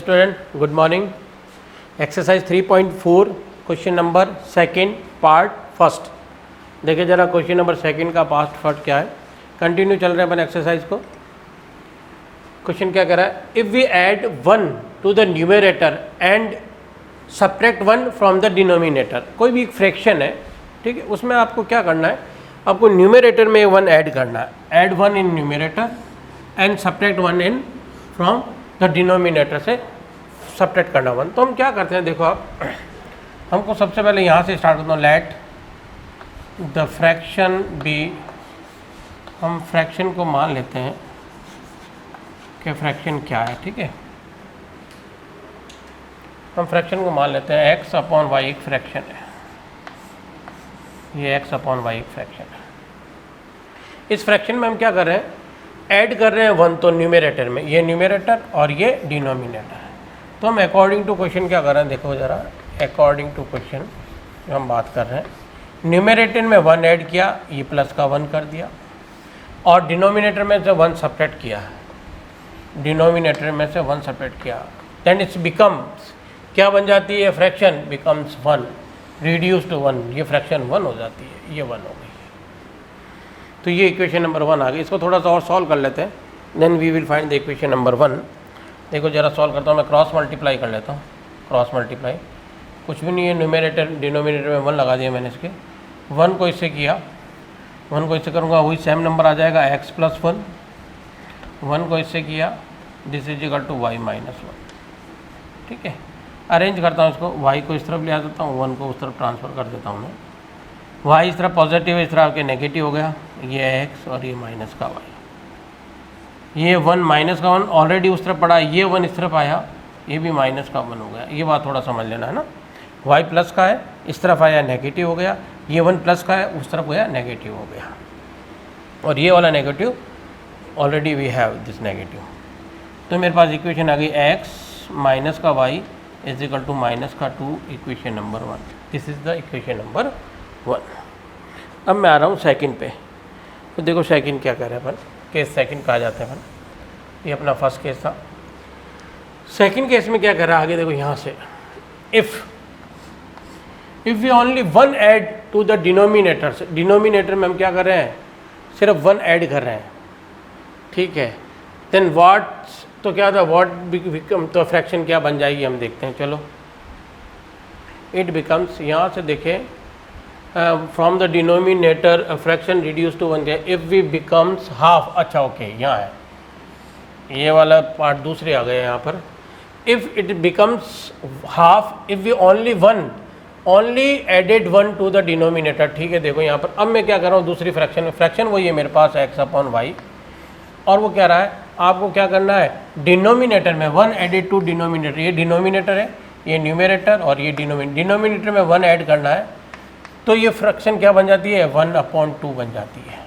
Student, good morning. Exercise 3.4 question number second part first. देखिए जरा question number second का part first क्या है। कंटिन्यू चल रहे हैं अपन एक्सरसाइज को। क्वेश्चन क्या कह रहा है, if we add 1 to the numerator and subtract 1 from the denominator. कोई भी एक फ्रैक्शन है, ठीक है, उसमें आपको क्या करना है, आपको न्यूमरेटर में 1 ऐड करना है। Add 1 in numerator and subtract 1 in from the denominator से सब्ट्रैक्ट करना 1। तो हम क्या करते हैं, देखो आप, हमको सबसे पहले यहाँ से स्टार्ट करता हूँ। लेट द फ्रैक्शन बी, हम फ्रैक्शन को मान लेते हैं कि फ्रैक्शन क्या है, ठीक है। हम फ्रैक्शन को मान लेते हैं x अपॉन वाई एक फ्रैक्शन है, ये x अपॉन वाई एक फ्रैक्शन है। इस फ्रैक्शन में हम क्या कर रहे हैं, ऐड कर रहे हैं 1 तो न्यूमरेटर में, ये न्यूमरेटर और ये डिनोमिनेटर है। तो हम अकॉर्डिंग टू क्वेश्चन क्या कर रहे हैं, देखो ज़रा, अकॉर्डिंग टू क्वेश्चन जो हम बात कर रहे हैं, न्यूमरेटर में 1 ऐड किया, ये प्लस का 1 कर दिया, और डिनोमिनेटर में से 1 सब्ट्रैक्ट किया, डिनोमिनेटर में से 1 सब्ट्रैक्ट किया, देन इट्स बिकम्स, क्या बन जाती है, फ्रैक्शन बिकम्स 1 रिड्यूस टू 1, ये फ्रैक्शन 1 हो जाती है, ये 1 हो गई। तो ये इक्वेशन नंबर 1 आ गई। इसको थोड़ा सा और सॉल्व कर लेते हैं, then we will find the equation number 1। देखो जरा सॉल्व करता हूँ मैं, क्रॉस मल्टीप्लाई कर लेता हूँ। क्रॉस मल्टीप्लाई कुछ भी नहीं है, न्यूमरेटर डिनोमिनेटर में 1 लगा दिया मैंने इसके, 1 को इससे किया, 1 को इससे करूँगा वही सेम नंबर आ जाएगा x प्लस 1, 1 को इससे किया, this is equal to y minus 1, ठीक है। अरेंज करता हूँ इसको, y को इस तरफ ले आ देता हूँ, 1 को उस तरफ ट्रांसफ़र कर देता हूँ मैं, y इस तरफ पॉजिटिव है, इस तरफ के नेगेटिव हो गया, ये x और ये माइनस का y, ये 1 माइनस का 1 ऑलरेडी उस तरफ पड़ा, ये 1 इस तरफ आया, ये भी माइनस का 1 हो गया। ये बात थोड़ा समझ लेना है ना, y प्लस का है, इस तरफ आया नेगेटिव हो गया, ये 1 प्लस का है, उस तरफ गया नेगेटिव हो गया, और ये वाला negative already we have this negative. तो मेरे पास इक्वेशन आ गई x माइनस का y is equal to minus का 2, equation number 1। This is the equation number 1। अब मैं आ रहा हूँ सेकंड पे। तो देखो सेकंड क्या कर रहे हैं अपन, केस सेकंड कहा जाता है अपन, ये अपना फर्स्ट केस था। सेकंड केस में क्या कर रहा है आगे, देखो यहाँ से, if we only 1 add to the denominator, से डिनोमिनेटर में हम क्या कर रहे हैं, सिर्फ 1 ऐड कर रहे हैं, ठीक है। देन व्हाट, तो क्या था, व्हाट बिकम, तो फ्रैक्शन क्या बन जाएगी हम देखते हैं, चलो। इट बिकम्स, यहाँ से देखें, from the denominator fraction reduce to 1, if we becomes half, अच्छा ओके, यहाँ है, ये वाला पार्ट दूसरे आ गए यहाँ पर। If it becomes half if we only added 1 to the denominator, ठीक है। देखो यहाँ पर अब मैं क्या कर रहा हूँ, दूसरी फ्रैक्शन में, फ्रैक्शन वही है मेरे पास x अपॉन वाई, और वो क्या रहा है, आपको क्या करना है, डिनोमिनेटर में 1 एडेड टू डिनोमिनेटर, ये डिनोमिनेटर है, ये न्यूमरेटर, और ये डिनोमिनेटर में 1 ऐड करना है, तो ये फ्रैक्शन क्या बन जाती है, 1/2 बन जाती है,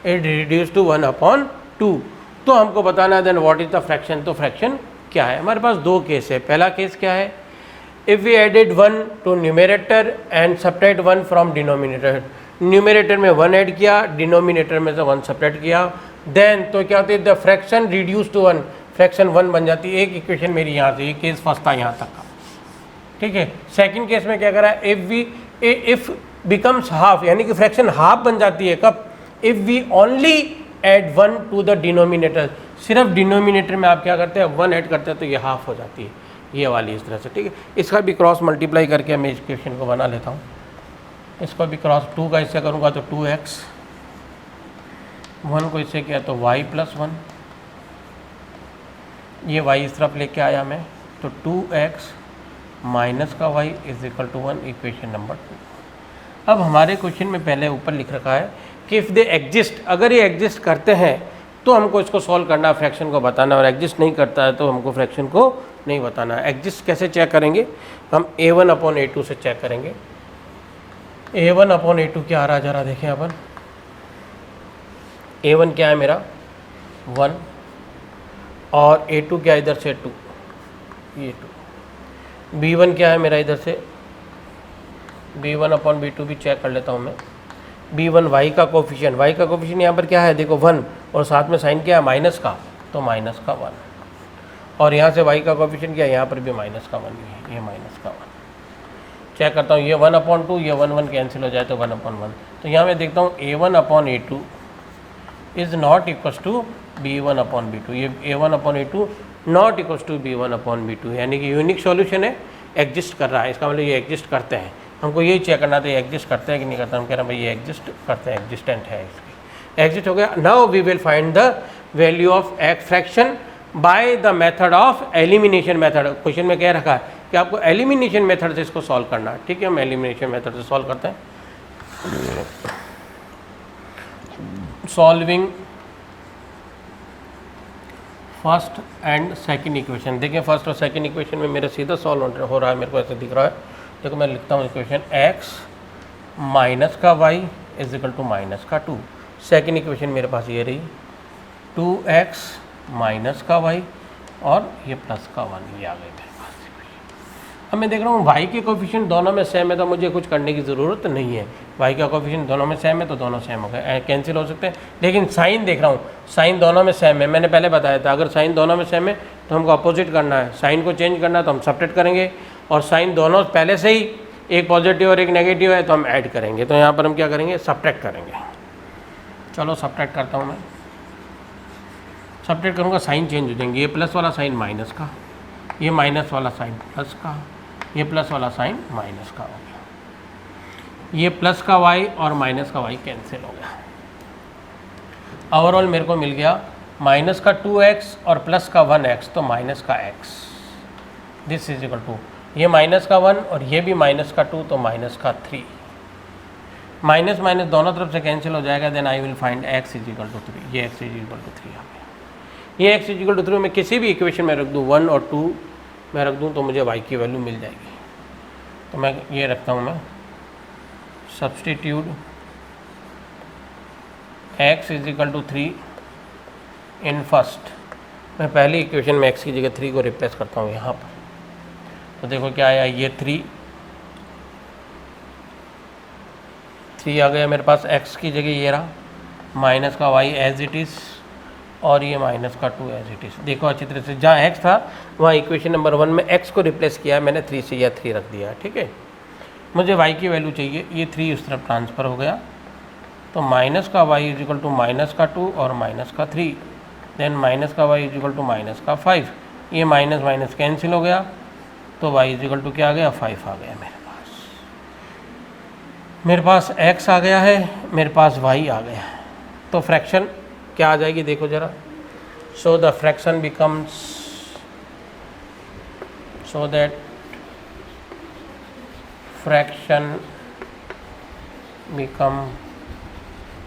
इट रिड्यूस टू 1/2। तो हमको बताना है then what is the fraction. तो फ्रैक्शन क्या है, हमारे पास 2 केस है। पहला केस क्या है, if we added 1 to numerator and subtract 1 from denominator, numerator में 1 ऐड किया, डिनोमिनेटर में से 1 सब्ट्रैक्ट किया, देन तो क्या होती है, the fraction reduce to 1, fraction 1 बन जाती है। एक इक्वेशन मेरी यहाँ से, ये केस फर्स्ट था यहाँ तक का, ठीक है। सेकंड केस में क्या करा है, इफ़ बिकम्स हाफ, यानी कि फ्रैक्शन हाफ बन जाती है कब, if we only add 1 to the denominator, सिर्फ डिनोमिनेटर में आप क्या करते हैं, 1 ऐड करते हैं, तो ये हाफ हो जाती है, ये वाली इस तरह से, ठीक है। इसका भी क्रॉस मल्टीप्लाई करके मैं इस इक्वेशन को बना लेता हूँ। इसको भी क्रॉस 2 का इससे करूँगा तो 2x, 1 को इससे किया तो y प्लस 1, ये y इस तरफ लेके आया मैं, तो 2x माइनस का y is equal to 1, equation number 2। अब हमारे क्वेश्चन में पहले ऊपर लिख रखा है कि इफ़ दे एग्जिस्ट, अगर ये एग्जिस्ट करते हैं तो हमको इसको सॉल्व करना, फ्रैक्शन को बताना, और एग्जिस्ट नहीं करता है तो हमको फ्रैक्शन को नहीं बताना है। एग्जिस्ट कैसे चेक करेंगे, हम a1 अपॉन a2 से चेक करेंगे। a1 अपॉन a2 क्या आ रहा है, जरा देखें अपन। a1 क्या है मेरा 1, और a2 क्या इधर से 2, ये 2। b1 क्या है मेरा इधर से, b1 अपॉन b2 भी चेक कर लेता हूँ मैं। b1 y का कोफिशिएंट, y का कोफिशिएंट यहाँ पर क्या है, देखो 1, और साथ में साइन क्या है, माइनस का, तो माइनस का 1। और यहाँ से y का कोफिशिएंट क्या है, यहाँ पर भी माइनस का 1 ही है, ये माइनस का 1। चेक करता हूँ, ये 1/2, ये 1 कैंसिल हो जाए तो 1/1। तो यहाँ मैं देखता हूँ a1/a2 is not equals to b1/b2। ये a1/a2 not equals to b1/b2, यानी कि यूनिक सॉल्यूशन है, एग्जिस्ट कर रहा है। इसका मतलब ये एग्जिस्ट करते हैं। हमको यही चेक करना था, ये एग्जिस्ट करते हैं कि नहीं करते। हम कह रहे हैं भाई ये एग्जिस्ट करते हैं, एग्जिस्टेंट है, इसकी एग्जिस्ट हो गया। Now we will find the value of X fraction by the method of elimination method. Question में कह रखा है कि आपको एलिमिनेशन मेथड से इसको सॉल्व करना है। ठीक है, हम एलिमिनेशन मेथड से सॉल्व करते हैं। Solving first and second equation. देखिए फर्स्ट और सेकंड इक्वेशन में मेरा सीधा सॉल्व हो रहा है, मेरे को ऐसे दिख रहा है। देखो मैं लिखता हूँ इक्वेशन x माइनस का y is equal to minus का 2। सेकंड इक्वेशन मेरे पास ये रही 2x माइनस का y और ये प्लस का 1, ये आ गई मेरे पास। अब मैं देख रहा हूँ y के कोफिशिएंट दोनों में सेम है, तो मुझे कुछ करने की ज़रूरत नहीं है। y का कोफिशिएंट दोनों में सेम है तो दोनों सेम हो गए, कैंसिल हो सकते हैं। लेकिन साइन देख रहा हूँ, साइन दोनों में सेम है। मैंने पहले बताया था अगर साइन दोनों में सेम है तो हमको अपोजिट करना है, साइन को चेंज करना है तो हम सब्ट्रैक्ट करेंगे। और साइन दोनों पहले से ही एक पॉजिटिव और एक नेगेटिव है तो हम ऐड करेंगे। तो यहाँ पर हम क्या करेंगे, सब्ट्रैक्ट करेंगे। चलो सब्ट्रैक्ट करता हूँ मैं। सब्ट्रैक्ट करूँगा, साइन चेंज हो जाएंगे। ये प्लस वाला साइन माइनस का, ये माइनस वाला साइन प्लस का, ये प्लस वाला साइन माइनस का हो गया। ये प्लस का y और माइनस का y कैंसिल हो गया। ओवरऑल मेरे को मिल गया माइनस का 2x और प्लस का 1x, तो माइनस का x। This is equal to ये माइनस का 1 और ये भी माइनस का 2, तो माइनस का 3। माइनस माइनस दोनों तरफ से कैंसिल हो जाएगा। Then I will find x is equal to 3। ये x इज इक्वल टू 3 आ गया। ये x इज इक्वल टू 3 मैं किसी भी इक्वेशन में रख दूँ, 1 और 2 मैं रख दूँ तो मुझे y की वैल्यू मिल जाएगी। तो मैं ये रखता हूँ, मैं substitute x is equal to 3 in first. मैं पहली इक्वेशन में x की जगह 3 को रिप्लेस करता हूँ यहाँ पर। तो देखो क्या आया, ये 3 आ गया मेरे पास। x की जगह ये रहा, माइनस का y एज इट इज़ और ये माइनस का 2 एज इट इज़। देखो अच्छी तरह से, जहाँ x था वहाँ इक्वेशन नंबर 1 में x को रिप्लेस किया है मैंने, 3 से या 3 रख दिया है। ठीक है, मुझे y की वैल्यू चाहिए। ये 3 उस तरफ ट्रांसफ़र हो गया, तो माइनस का y is equal to minus का 2 और माइनस का 3। देन माइनस का y is equal to minus का 5। ये माइनस माइनस कैंसिल हो गया, तो y इज इक्वल टू क्या आ गया, 5 आ गया मेरे पास x आ गया है, मेरे पास y आ गया है। तो फ्रैक्शन क्या आ जाएगी देखो ज़रा। So the fraction becomes, so that fraction become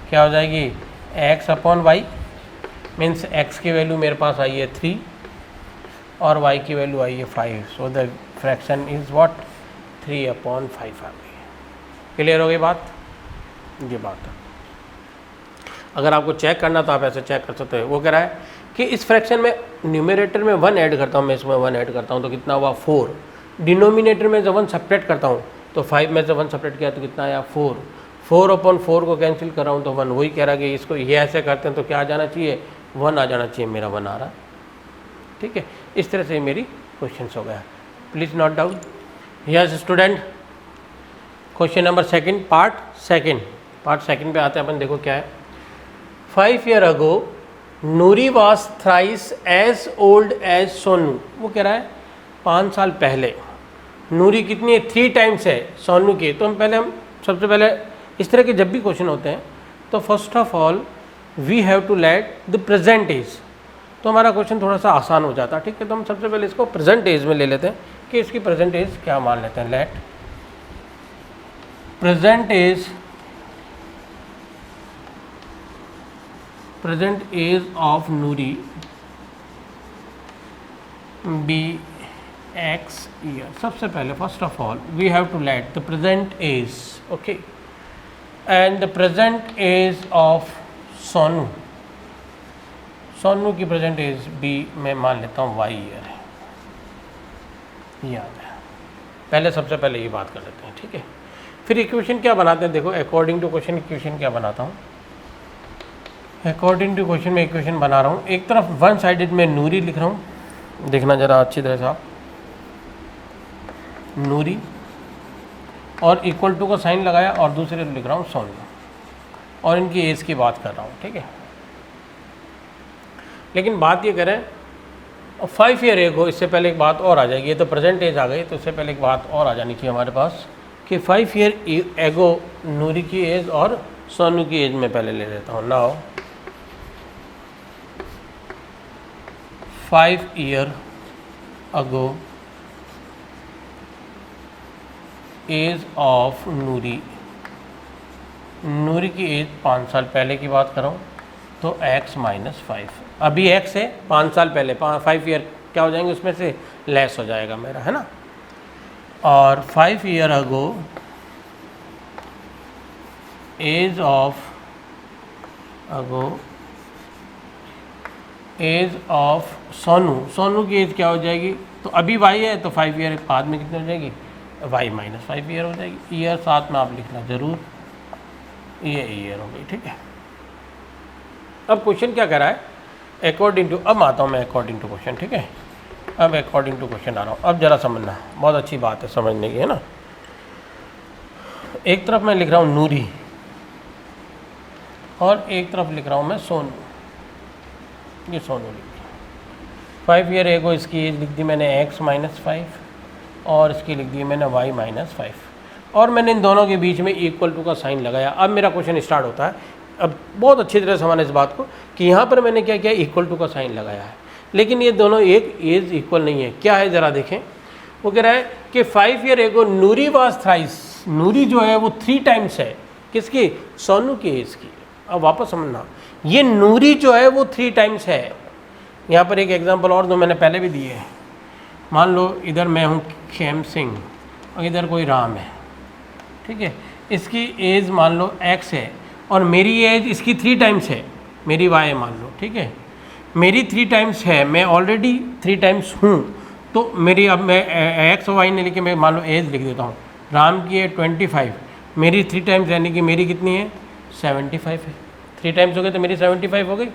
क्या हो जाएगी, x upon Y. Means x की वैल्यू मेरे पास आई है 3 और y की वैल्यू आई है 5। सो द फ्रैक्शन इज़ व्हाट, 3/5 आ गई। क्लियर हो गई बात, ये बात है। अगर आपको चेक करना तो आप ऐसे चेक कर सकते हो। वो कह रहा है कि इस फ्रैक्शन में न्यूमरेटर में 1 ऐड करता हूँ, मैं इसमें 1 ऐड करता हूँ तो कितना हुआ 4। डिनोमिनेटर में जब 1 सपरेट करता हूँ तो 5 में से 1 सपरेट किया तो कितना आया 4। 4/4 को कैंसिल कर रहा हूँ तो 1। वही कह रहा है कि इसको ये ऐसे करते हैं तो क्या आ जाना चाहिए, 1 आ जाना चाहिए। मेरा 1 आ रहा। ठीक है, इस तरह से मेरी क्वेश्चन हो गया। Please note down. Yes student, question number second, part second पे आते हैं अपन। देखो क्या है, 5 years ago Noori was thrice as old as Sonu. वो कह रहा है 5 साल पहले नूरी कितनी है, 3 times है सोनू की। तो हम सबसे पहले इस तरह के जब भी क्वेश्चन होते हैं तो first of all we have to let the present age, तो हमारा क्वेश्चन थोड़ा सा आसान हो जाता है। ठीक है, तो हम सबसे पहले इसको प्रेजेंट एज में ले लेते हैं कि इसकी प्रेजेंट एज क्या मान लेते हैं। Let present age of Noori be x year. सबसे पहले first of all we have to let the present age, okay, and the present age of Sonu. Sonu की प्रेजेंट एज बी मैं मान लेता हूँ y ईयर है। याद है, पहले सबसे पहले ये बात कर लेते हैं। ठीक है, फिर इक्वेशन क्या बनाते हैं। देखो अकॉर्डिंग टू क्वेश्चन इक्वेशन क्या बनाता हूँ। अकॉर्डिंग टू क्वेश्चन में इक्वेशन बना रहा हूँ। एक तरफ 1 साइडेड में नूरी लिख रहा हूँ देखना ज़रा अच्छी तरह से आप, नूरी और इक्वल टू का साइन लगाया और दूसरे लिख रहा हूँ सोनू, और इनकी एज की बात कर रहा हूँ, ठीक है। लेकिन बात ये करें 5 ईयर एगो, इससे पहले एक बात और आ जाएगी, ये तो प्रेजेंट एज आ गई, तो इससे पहले एक बात और आ जानी चाहिए हमारे पास कि 5 ईयर एगो नूरी की एज और सोनू की एज में पहले ले लेता हूँ। Now 5 year ago age of Noori, Noori की एज 5 साल पहले की बात करूँ तो x माइनस 5, अभी x है 5 साल पहले, 5 ईयर क्या हो जाएंगे उसमें से लेस हो जाएगा मेरा, है ना। और 5 year ago age of Sonu, Sonu की एज क्या हो जाएगी, तो अभी y है तो 5 ईयर बाद में कितनी हो जाएगी, y माइनस 5 ईयर हो जाएगी। ईयर साथ में आप लिखना जरूर, ये ईयर हो गई, ठीक है। अब क्वेश्चन क्या कह रहा है, अकॉर्डिंग टू, अब आता हूँ मैं अकॉर्डिंग टू क्वेश्चन, ठीक है। अब अकॉर्डिंग टू क्वेश्चन आ रहा हूँ, अब जरा समझना, बहुत अच्छी बात है समझने की, है ना। एक तरफ मैं लिख रहा हूँ नूरी और एक तरफ लिख रहा हूँ मैं सोनू, ये सोनू लिख दिया। 5 ईयर एगो इसकी एज लिख दी मैंने x माइनस 5 और इसकी लिख दी मैंने y माइनस 5, और मैंने इन दोनों के बीच में इक्वल टू का साइन लगाया। अब मेरा क्वेश्चन स्टार्ट होता है। अब बहुत अच्छी तरह समझना इस बात को कि यहाँ पर मैंने क्या किया, इक्वल टू का साइन लगाया है, लेकिन ये दोनों एक एज इक्वल नहीं है। क्या है ज़रा देखें, वो कह रहा है कि 5 year ago Noori was thrice, नूरी जो है वो 3 टाइम्स है किसकी, सोनू की एज की। अब वापस समझना, ये नूरी जो है वो 3 टाइम्स है। यहाँ पर एक एग्जांपल और दो, मैंने पहले भी दिए है। मान लो इधर मैं हूँ खेम सिंह और इधर कोई राम है, ठीक है। इसकी एज मान लो x है और मेरी एज इसकी 3 टाइम्स है, मेरी y मान लो, ठीक है। मेरी 3 टाइम्स है, मैं ऑलरेडी 3 टाइम्स हूँ, तो मेरी, अब मैं x और y ने लिखे, मैं मान लो एज लिख देता हूँ। राम की है 25, मेरी 3 टाइम्स यानी कि मेरी कितनी है 75 है। 3 टाइम्स हो गए तो मेरी 75 हो गई।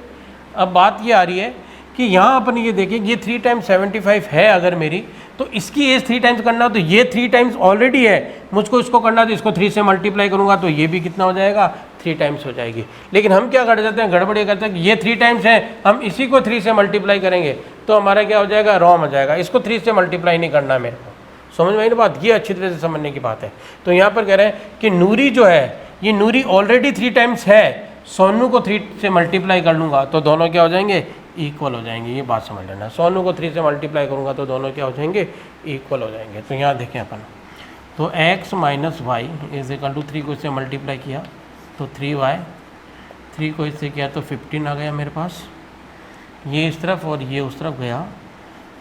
अब बात ये आ रही है कि यहाँ अपन ये देखें, ये 3 टाइम्स 75 है अगर मेरी, तो इसकी एज 3 टाइम्स करना हो तो ये 3 टाइम्स ऑलरेडी है, मुझको इसको करना तो इसको 3 से मल्टीप्लाई करूँगा तो ये भी कितना हो जाएगा 3 टाइम्स हो जाएगी। लेकिन हम क्या कर जाते हैं, गड़बड़ ये करते हैं कि ये 3 टाइम्स है, हम इसी को 3 से मल्टीप्लाई करेंगे तो हमारा क्या हो जाएगा, रॉन्ग हो जाएगा। इसको 3 से मल्टीप्लाई नहीं करना है मेरे को, समझ में आई ना बात, ये अच्छी तरह से समझने की बात है। तो यहाँ पर कह रहे हैं कि नूरी जो है, ये नूरी ऑलरेडी 3 टाइम्स है, सोनू को 3 से मल्टीप्लाई कर लूँगा तो दोनों क्या हो जाएंगे, इक्वल हो जाएंगे। ये बात समझ लेना, सोनू को 3 से मल्टीप्लाई करूँगा तो दोनों क्या हो जाएंगे, इक्वल हो जाएंगे। तो यहाँ देखें अपन, तो x minus Y is equal to 3 को इससे मल्टीप्लाई किया तो 3y, 3 को इससे किया तो 15 आ गया मेरे पास, ये इस तरफ और ये उस तरफ गया,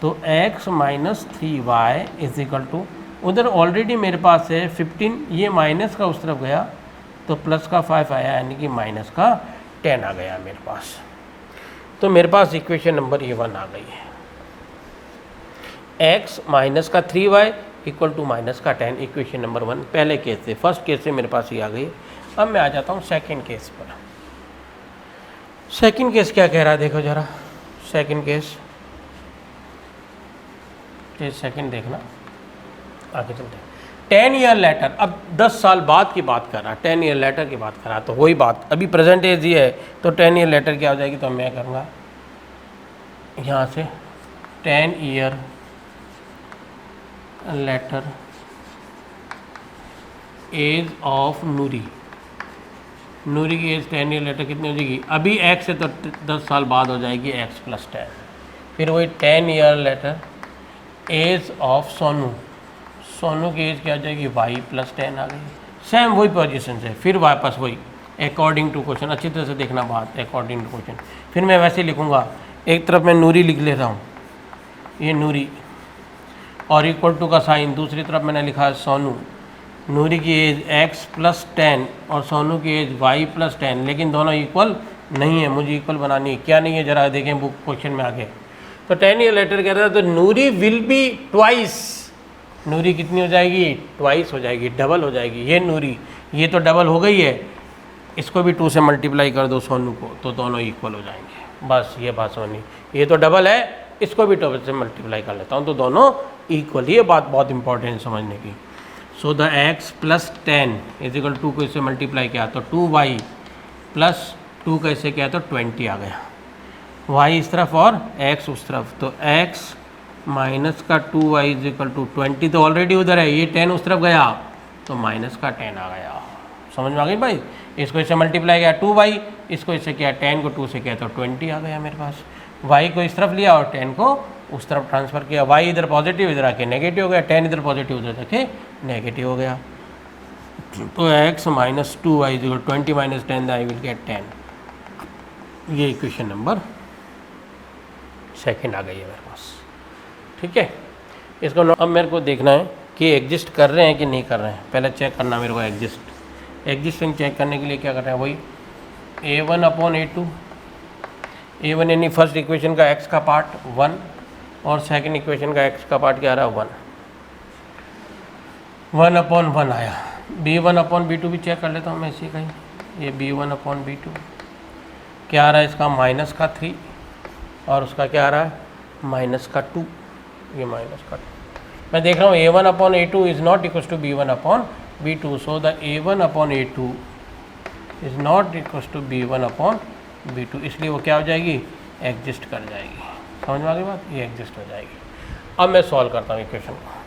तो x minus 3y is equal to, उधर ऑलरेडी मेरे पास है 15, ये माइनस का उस तरफ गया तो प्लस का 5 आया, यानी कि माइनस का 10 आ गया मेरे पास। तो मेरे पास इक्वेशन नंबर ये 1 आ गई है, x माइनस का 3y इक्वल टू माइनस का 10, इक्वेशन नंबर 1 पहले केस से, फर्स्ट केस से मेरे पास ये आ गई। अब मैं आ जाता हूँ सेकंड केस पर। सेकंड केस क्या कह रहा है, देखो ज़रा सेकंड केस, ये सेकंड देखना, आगे चलते हैं। 10 ईयर लेटर, अब 10 साल बाद की बात कर रहा, 10 ईयर लेटर की बात कर रहा, तो वही बात, अभी प्रेजेंट एज ये है तो 10 ईयर लेटर क्या हो जाएगी, तो मैं करूँगा यहाँ से 10 year later age of Noori, Noori की एज 10 ईयर लेटर कितनी हो जाएगी, अभी x है तो 10 साल बाद हो जाएगी x प्लस 10। फिर वही 10 year later age of Sonu, Sonu की एज क्या हो जाएगी, y प्लस 10 आ गई, सेम वही पोजीशन से। फिर वापस वही अकॉर्डिंग टू क्वेश्चन, अच्छी तरह से देखना बात, अकॉर्डिंग टू क्वेश्चन। फिर मैं वैसे लिखूँगा, एक तरफ मैं नूरी लिख ले रहा हूँ, ये नूरी और इक्वल टू का साइन, दूसरी तरफ मैंने लिखा है सोनू, नूरी की एज x प्लस 10 और सोनू की एज y प्लस 10, लेकिन दोनों इक्वल नहीं है, मुझे इक्वल बनानी है। क्या नहीं है, जरा देखें बुक क्वेश्चन में आगे। तो 10 ईयर लेटर कह रहा है तो नूरी विल बी ट्वाइस, नूरी कितनी हो जाएगी, ट्वाइस हो जाएगी, डबल हो जाएगी। ये नूरी, ये तो डबल हो गई है, इसको भी 2 से मल्टीप्लाई कर दो सोनू को तो दोनों इक्वल हो जाएंगे। बस ये बात समझनी, ये तो डबल है इसको भी 2 से मल्टीप्लाई कर लेता हूँ, तो दोनों इक्वल। ये बात बहुत इंपॉर्टेंट है समझने की। So the x plus 10 is equal to को इससे मल्टीप्लाई किया तो 2y प्लस 2 का इससे किया तो 20 आ गया, y इस तरफ और x उस तरफ, तो x माइनस का 2y इज इक्वल टू 20 तो ऑलरेडी उधर है, ये 10 उस तरफ गया तो माइनस का 10 आ गया। समझ में आ गई भाई? इसको इससे मल्टीप्लाई किया 2y, इसको इससे किया 10 को 2 से किया तो 20 आ गया मेरे पास। y को इस तरफ लिया और 10 को उस तरफ ट्रांसफ़र किया, y इधर पॉजिटिव इधर आके नेगेटिव हो गया, 10 इधर पॉजिटिव उधर जाके नेगेटिव हो गया। तो x minus 2y is equal 20 minus 10 I will get 10। ये इक्वेशन नंबर सेकंड आ गई है मेरे पास। ठीक है, इसको अब मेरे को देखना है कि एग्जिस्ट कर रहे हैं कि नहीं कर रहे हैं। पहले चेक करना मेरे को एग्जिस्टिंग चेक करने के लिए क्या कर रहे हैं, वही a1 अपॉन a2, a1 यानी फर्स्ट इक्वेशन का x का पार्ट 1 और सेकंड इक्वेशन का x का पार्ट क्या आ रहा है 1 अपॉन 1 आया। b1 अपॉन b2 भी चेक कर लेता हूँ मैं इसी का ही। ये b1 अपॉन b2 क्या आ रहा है, इसका माइनस का 3 और उसका क्या आ रहा है माइनस का 2, ये माइनस का 2। मैं देख रहा हूँ a1 upon a2 is not equal to b1 upon b2, so the a1 upon a2 is not equal to b1 upon b2, इसलिए वो क्या हो जाएगी, एग्जिस्ट कर जाएगी। समझ में आ गई बात, ये एग्जिस्ट हो जाएगी। अब मैं सॉल्व करता हूँ इक्वेशन को,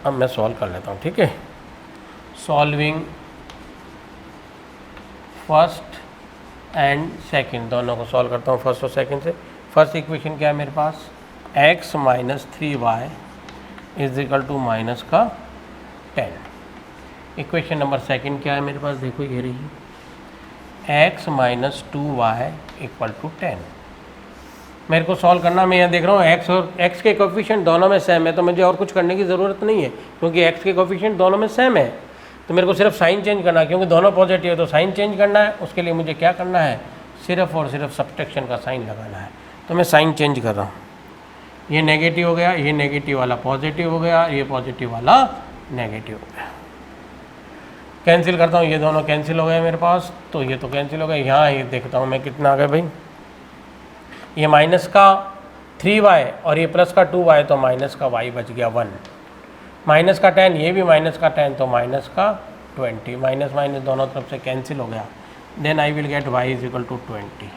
अब मैं सॉल्व कर लेता हूँ। ठीक है, सॉल्विंग फर्स्ट एंड सेकंड, दोनों को सॉल्व करता हूँ फर्स्ट और सेकंड से। फर्स्ट इक्वेशन क्या है मेरे पास, x minus 3y is equal to minus का 10। इक्वेशन नंबर सेकंड क्या है मेरे पास, देखो ये रही, x minus 2y equal to 10। मेरे को सॉल्व करना, मैं यहाँ देख रहा हूँ x और x के कोफिशिएंट दोनों में सेम है, तो मुझे और कुछ करने की ज़रूरत नहीं है क्योंकि x के कोफिशिएंट दोनों में सेम है। तो मेरे को सिर्फ साइन चेंज करना है, क्योंकि दोनों पॉजिटिव है तो साइन चेंज करना है। उसके लिए मुझे क्या करना है, सिर्फ और सिर्फ सब्ट्रैक्शन का साइन लगाना है। तो मैं साइन चेंज कर रहा हूँ, ये नेगेटिव हो गया, ये नेगेटिव वाला पॉजिटिव हो गया, ये पॉजिटिव वाला नेगेटिव हो गया। कैंसिल करता हूँ, ये दोनों कैंसिल हो गए मेरे पास, तो ये तो कैंसिल हो गए। यहाँ ये देखता हूँ मैं कितना आ गया भाई, ये माइनस का 3y और ये प्लस का 2y, तो माइनस का y बच गया 1, माइनस का 10, ये भी माइनस का 10 तो माइनस का 20, माइनस माइनस दोनों तरफ से कैंसिल हो गया। Then I will get y is equal to 20,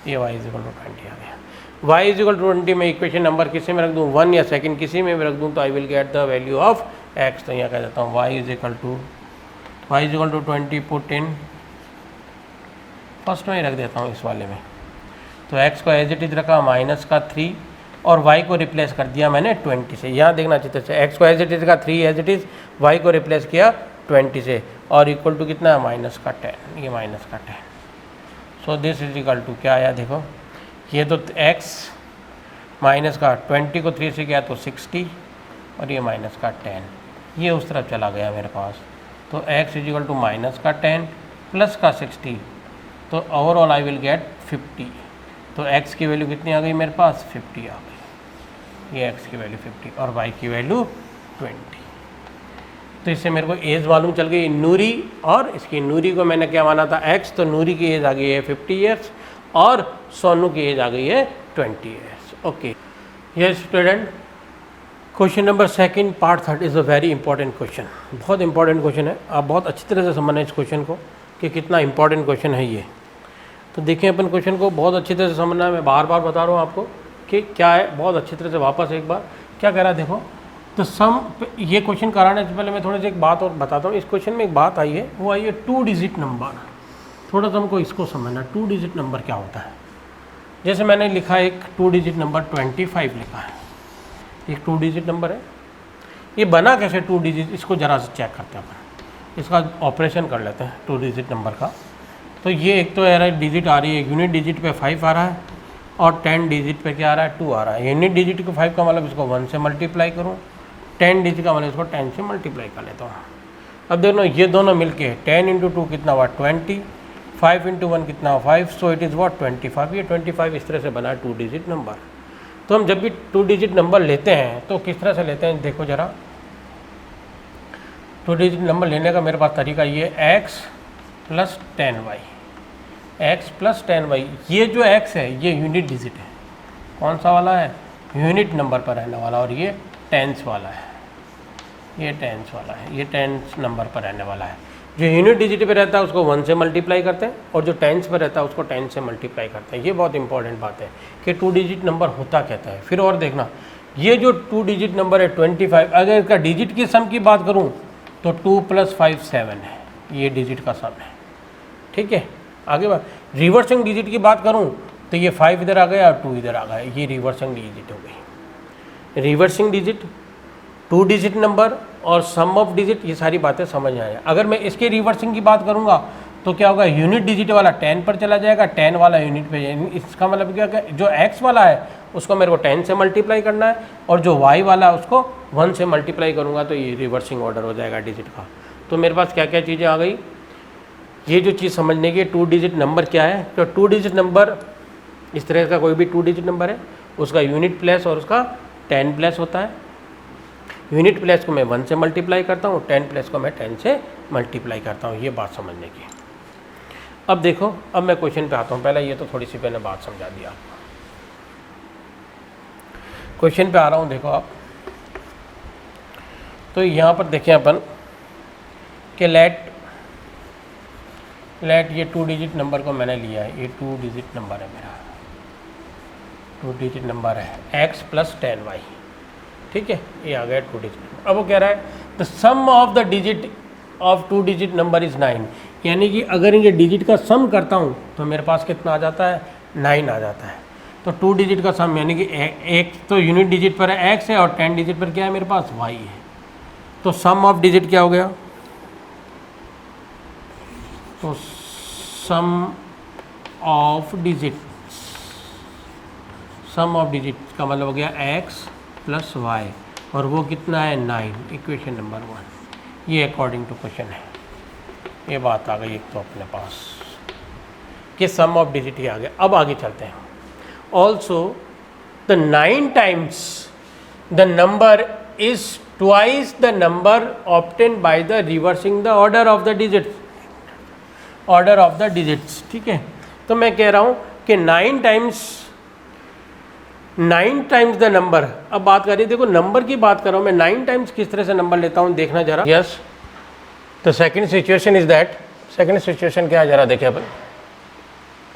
ये y इज इक्वल टू 20 आ गया। y इज इक्वल टू 20 में इक्वेशन नंबर किसी में रख दूँ, 1 या सेकंड किसी में भी रख दूँ, तो I will get the value of x। तो यहाँ कह देता हूँ y is equal to 20 put in, first में ही रख देता हूँ इस वाले में। तो x को एज इट इज रखा माइनस का 3 और y को रिप्लेस कर दिया मैंने 20 से। यहाँ देखना अच्छी तरह से, x को एज इट इज का 3 एज इट इज, y को रिप्लेस किया 20 से, और इक्वल टू कितना है माइनस का 10, ये माइनस का 10। So this is equal to क्या आया, देखो ये तो x माइनस का 20 को 3 से किया तो 60 और ये माइनस का 10, ये उस तरफ चला गया मेरे पास। तो x is equal to minus का 10 प्लस का 60, तो ओवरऑल आई विल गेट 50। तो x की वैल्यू कितनी आ गई मेरे पास, 50 आ गई। ये x की वैल्यू 50 और y की वैल्यू 20। तो इससे मेरे को एज मालूम चल गई नूरी, और इसकी नूरी को मैंने क्या माना था x, तो नूरी की एज आ गई है 50 ईयर्स और सोनू की एज आ गई है 20 years. Okay yes student, question number second part 3 is a very important question, बहुत इंपॉर्टेंट क्वेश्चन है। आप बहुत अच्छी तरह से समझना इस क्वेश्चन को कि कितना इंपॉर्टेंट क्वेश्चन है ये। तो देखिए अपन क्वेश्चन को बहुत अच्छी तरह से समझना है, मैं बार बार बता रहा हूँ आपको कि क्या है, बहुत अच्छी तरह से वापस एक बार क्या कह रहा है देखो। तो सम, ये क्वेश्चन कराने से पहले मैं थोड़ी सी एक बात और बताता हूँ। इस क्वेश्चन में एक बात आई है, वो आई है 2 डिजिट नंबर। थोड़ा सा हमको इसको समझना, 2 डिजिट नंबर क्या होता है। जैसे मैंने लिखा एक 2 डिजिट नंबर 25 लिखा है, एक 2 डिजिट नंबर है। ये बना कैसे 2 डिजिट, इसको ज़रा से चेक करते हैं अपन, इसका ऑपरेशन कर लेते हैं 2 डिजिट नंबर का। तो ये एक तो डिजिट आ रही है, यूनिट डिजिट पे 5 आ रहा है और 10 डिजिट पे क्या आ रहा है 2 आ रहा है। यूनिट डिजिट को 5 का मतलब इसको 1 से मल्टीप्लाई करूँ, 10 डिजिट का मतलब इसको 10 से मल्टीप्लाई कर लेता हूँ। अब देखो ये दोनों मिलके 10 इंटू 2 कितना हुआ 20, 5 इंटू 1 कितना हुआ 5, सो इट इज़ व्हाट 25। ये 25 इस तरह से बना 2 डिजिट नंबर। तो हम जब भी 2 डिजिट नंबर लेते हैं तो किस तरह से लेते हैं, देखो ज़रा। 2 डिजिट नंबर लेने का मेरे पास तरीका ये x plus 10y, x plus 10y, ये जो x है ये यूनिट डिजिट है, कौन सा वाला है, यूनिट नंबर पर रहने वाला, और ये टेंस वाला है, ये टेंस वाला है, ये टेंस नंबर पर रहने वाला है। जो यूनिट डिजिट पे रहता है उसको 1 से मल्टीप्लाई करते हैं, और जो टेंस पर रहता है उसको 10 से मल्टीप्लाई करते हैं। ये बहुत इंपॉर्टेंट बात है कि 2 डिजिट नंबर होता कहता है। फिर और देखना, ये जो 2 डिजिट नंबर है 25, अगर इसका डिजिट की सम की बात करूँ तो 2 + 5 7 है, ये डिजिट का सम है, ठीक है। आगे बात, रिवर्सिंग डिजिट की बात करूँ तो ये 5 इधर आ गया और 2 इधर आ गया, ये रिवर्सिंग डिजिट हो गई। रिवर्सिंग डिजिट, 2 डिजिट नंबर और सम ऑफ डिजिट, ये सारी बातें समझ आए। अगर मैं इसके रिवर्सिंग की बात करूँगा तो क्या होगा, यूनिट डिजिट वाला 10 पर चला जाएगा, 10 वाला यूनिट पे, इसका मतलब क्या, जो x वाला है उसको मेरे को 10 से मल्टीप्लाई करना है, और जो y वाला है उसको 1 से मल्टीप्लाई करूँगा, तो ये रिवर्सिंग ऑर्डर हो जाएगा डिजिट का। तो मेरे पास क्या क्या चीज़ें आ गई, ये जो चीज़ समझने की 2 डिजिट नंबर क्या है। तो 2 डिजिट नंबर, इस तरह का कोई भी 2 डिजिट नंबर है उसका यूनिट प्लेस और उसका 10 प्लेस होता है। यूनिट प्लेस को मैं 1 से मल्टीप्लाई करता हूँ, 10 प्लेस को मैं 10 से मल्टीप्लाई करता हूँ, ये बात समझने की। अब देखो, अब मैं क्वेश्चन पे आता हूँ। पहले ये तो थोड़ी सी मैंने बात समझा दिया आपको, क्वेश्चन पे आ रहा हूँ। देखो आप, तो यहाँ पर देखें अपन कि लेट ये 2 डिजिट नंबर को मैंने लिया है, ये 2 डिजिट नंबर है मेरा, 2 डिजिट नंबर है x + 10y, ठीक है, ये आ गया 2 डिजिट। अब वो कह रहा है the sum of the digit of 2 digit number is 9, यानी कि अगर ये डिजिट का सम करता हूँ तो मेरे पास कितना आ जाता है, 9 आ जाता है। तो 2 डिजिट का सम, यानी कि एक तो यूनिट डिजिट पर है x है और 10 डिजिट पर क्या है मेरे पास, y है। तो सम ऑफ डिजिट क्या हो गया, तो sum of digit, sum of digit का मतलब हो गया x + y, और वो कितना है, 9, इक्वेशन नंबर 1। ये अकॉर्डिंग टू क्वेश्चन है, ये बात आ गई एक तो अपने पास कि सम ऑफ डिजिट ही आ गया। अब आगे चलते हैं। Also the 9 times the number is twice the number obtain by the reversing the order of the digits, order of the digits, ठीक है। तो मैं कह रहा हूँ कि 9 टाइम्स द नंबर। अब बात करिए, देखो नंबर की बात कर रहा हूँ मैं, 9 टाइम्स किस तरह से नंबर लेता हूँ देखना जरा। Yes, the second situation is that, second situation क्या है जरा देखें अपन,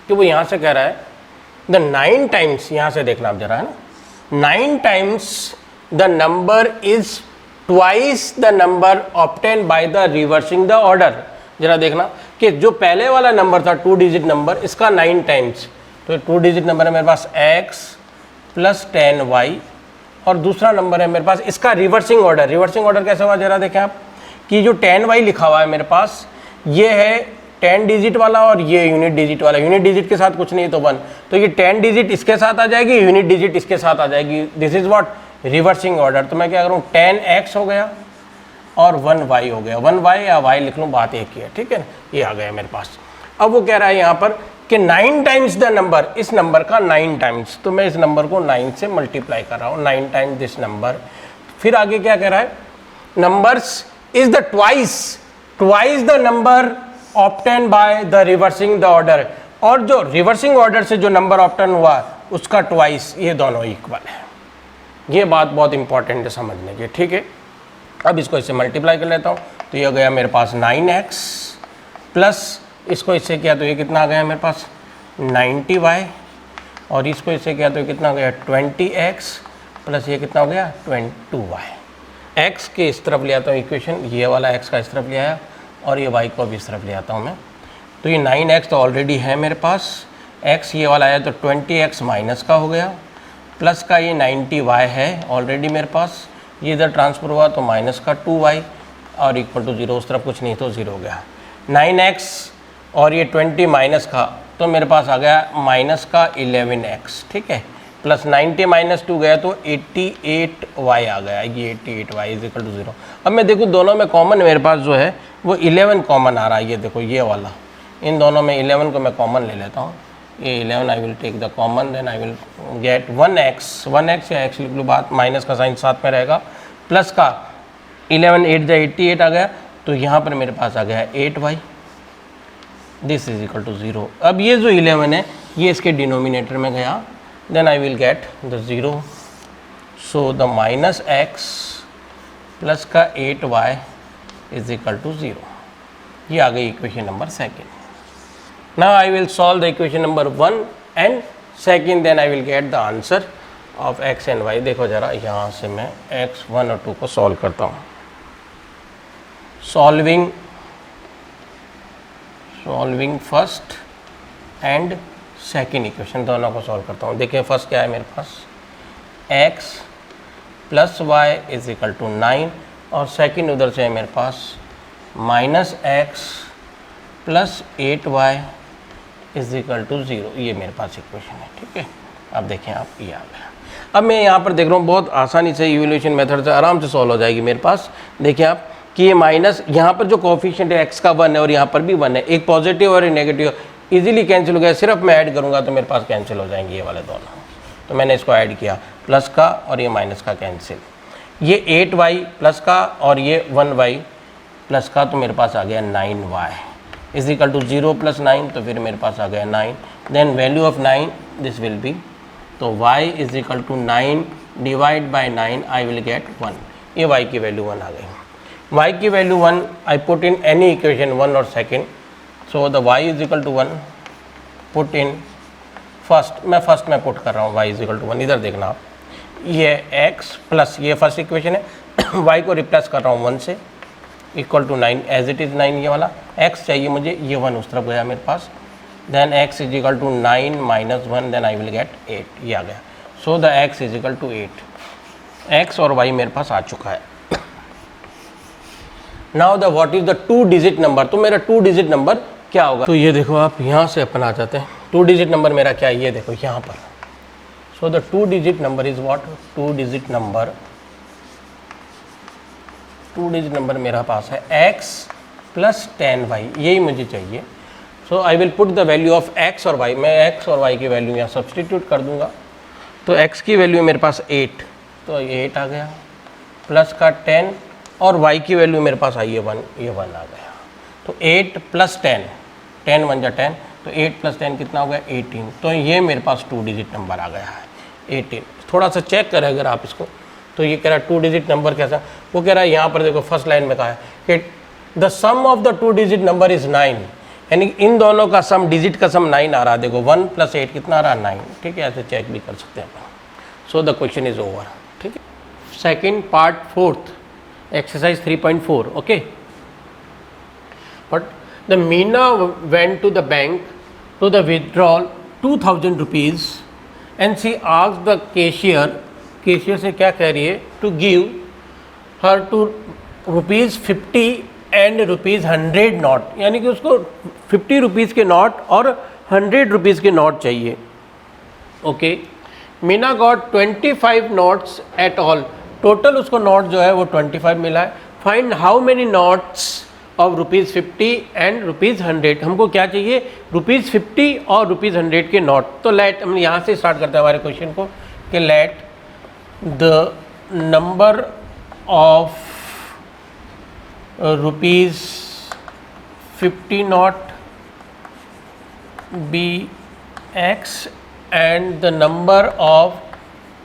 कि वो यहाँ से कह रहा है द 9 टाइम्स, यहाँ से देखना आप जरा, है ना, 9 times the number is twice the number obtain by the reversing the order. जरा देखना कि जो पहले वाला नंबर था 2 डिजिट नंबर, इसका 9 टाइम्स, तो 2 डिजिट नंबर है मेरे पास x + 10y, और दूसरा नंबर है मेरे पास इसका रिवर्सिंग ऑर्डर। रिवर्सिंग ऑर्डर कैसे हुआ जरा देखें आप, कि जो 10y लिखा हुआ है मेरे पास, ये है 10 डिजिट वाला और ये यूनिट डिजिट वाला। यूनिट डिजिट के साथ कुछ नहीं तो 1, तो ये 10 डिजिट इसके साथ आ जाएगी, यूनिट डिजिट इसके साथ आ जाएगी। This is what, reversing order. तो मैं क्या करूँ, 10x हो गया और 1y हो गया, 1y या y लिख लूँ, बात एक ही है, ठीक है ना, ये आ गया मेरे पास। अब वो कह रहा है यहाँ पर कि 9 टाइम्स द नंबर, इस नंबर का 9 टाइम्स, तो मैं इस नंबर को 9 से मल्टीप्लाई कर रहा हूँ, 9 टाइम्स दिस नंबर। फिर आगे क्या कह रहा है, numbers is the twice the number obtain by the reversing the order, और जो रिवर्सिंग ऑर्डर से जो नंबर ऑब्टेन हुआ उसका ट्वाइस, ये दोनों इक्वल है। ये बात बहुत इंपॉर्टेंट है समझने की, ठीक है। अब इसको इससे मल्टीप्लाई कर लेता हूँ, तो ये हो गया मेरे पास 9x प्लस इसको इससे किया तो ये कितना आ गया मेरे पास 90y, और इसको इससे किया तो ये कितना हो गया 20x प्लस ये कितना हो गया 22y। x के इस तरफ ले आता हूँ इक्वेशन, ये वाला x का इस तरफ ले आया और ये y को भी इस तरफ ले आता हूँ मैं। तो ये 9x तो ऑलरेडी है मेरे पास, x ये वाला आया तो 20x माइनस का हो गया, प्लस का ये 90y है ऑलरेडी मेरे पास, ये इधर ट्रांसफर हुआ तो माइनस का 2y और इक्वल टू 0, उस तरफ कुछ नहीं तो 0 हो गया। 9x और ये 20 माइनस का, तो मेरे पास आ गया माइनस का 11x, ठीक है, प्लस 90 माइनस 2 गया तो 88y आ गया, ये 88y इज इक्वल टू 0। अब मैं देखूँ दोनों में कॉमन मेरे पास जो है वो 11 कॉमन आ रहा है, ये देखो ये वाला, इन दोनों में 11 को मैं कॉमन ले लेता हूँ, ये 11 I will take the common, then I will get 1x या x लिख लो, बात माइनस का साइन साथ में रहेगा, प्लस का 11 8 जा 88 आ गया, तो यहाँ पर मेरे पास आ गया 8y, this is equal to 0। अब ये जो 11 है ये इसके डिनोमिनेटर में गया, then I will get the 0। So the minus x plus का 8y इज इक्वल टू 0। ये आ गई equation number second. Now I will solve the equation number 1 and second, then I will get the answer of x and y। देखो ज़रा यहाँ से मैं x 1 और 2 को सॉल्व करता हूँ। Solving first and second equation दोनों को सॉल्व करता हूँ। देखिए फर्स्ट क्या है मेरे पास, x plus y is equal to 9 और सेकेंड उधर से है मेरे पास minus x plus 8y is equal to 0। ये मेरे पास इक्वेशन है, ठीक है। अब देखें आप, ये आ गया। अब मैं यहाँ पर देख रहा हूँ बहुत आसानी से इवोल्यूशन मेथड से आराम से सॉल्व हो जाएगी मेरे पास। देखिए आप कि ये माइनस, यहाँ पर जो कोफिशिएंट है x का 1 है और यहाँ पर भी 1 है, एक पॉजिटिव और एक नेगेटिव इजीली कैंसिल हो गया। सिर्फ मैं ऐड करूँगा तो मेरे पास कैंसिल हो जाएंगे ये वाले दोनों। तो मैंने इसको ऐड किया, प्लस का और ये माइनस का कैंसिल, ये 8y प्लस का और ये 1y प्लस का, तो मेरे पास आ गया 9y is equal to 0 plus 9, तो फिर मेरे पास आ गया 9। Then value of 9 this will be, तो y is equal to 9 divide by 9 I will get 1। ये y की वैल्यू 1 आ गई। y की value 1 I put in any equation 1 और second, so the y is equal to 1 put in first में put कर रहा हूँ y इज इक्वल टू 1। इधर देखना आप, ये x प्लस ये फर्स्ट इक्वेशन है y को रिप्लेस कर रहा हूँ 1 से, equal to 9 as it is 9 ये वाला, x चाहिए मुझे, ये 1 उस तरफ गया मेरे पास। Then x is equal to 9 minus 1, then I will get 8, ये आ गया। So the x is equal to 8, x और y मेरे पास आ चुका है। Now the what is the 2 digit number, तो मेरा 2 डिजिट नंबर क्या होगा, तो ये देखो आप यहाँ से अपन आ जाते हैं। 2 डिजिट नंबर मेरा क्या है, ये देखो यहाँ पर। So the 2 digit number is what, 2 digit number मेरा पास है x प्लस 10y, यही मुझे चाहिए। So I will put the value of x और y, मैं x और y की वैल्यू यहाँ सब्सटीट्यूट कर दूंगा। तो x की वैल्यू मेरे पास 8, तो ये 8 आ गया, प्लस का 10 और y की वैल्यू मेरे पास आई है 1, ये 1 आ गया। तो 8 प्लस 10, 10 1 जा 10, तो 8 प्लस 10 कितना हो गया 18। तो ये मेरे पास 2 डिजिट नंबर आ गया है 18। थोड़ा सा चेक करें अगर आप इसको, तो ये कह रहा है 2 डिजिट नंबर कैसा, वो कह रहा है यहाँ पर देखो फर्स्ट लाइन में कहा है कि the sum of the 2 digit number is 9, यानी इन दोनों का सम, डिजिट का सम 9 आ रहा है। देखो 1 प्लस 8 कितना आ रहा है 9, ठीक है, ऐसे चेक भी कर सकते हैं अपन। So the question is over, ठीक है। Second part, fourth exercise 3.4, okay. But the Meena went to the bank to the withdrawal 2000 rupees and she asked the cashier से क्या कह रही है, to give her to rupees 50 and rupees 100 note, यानी कि उसको 50 रुपीज़ के नोट और 100 रुपीज़ के नोट चाहिए, okay. Meena got 25 notes at all, total उसको नोट जो है वो 25 मिला है। Find how many notes of rupees 50 and rupees 100, हमको क्या चाहिए, रुपीज़ 50 और रुपीज़ 100 के नोट। तो लेट, हम यहाँ से स्टार्ट करते हैं हमारे क्वेश्चन को कि let the number of rupees 50 note be x and the number of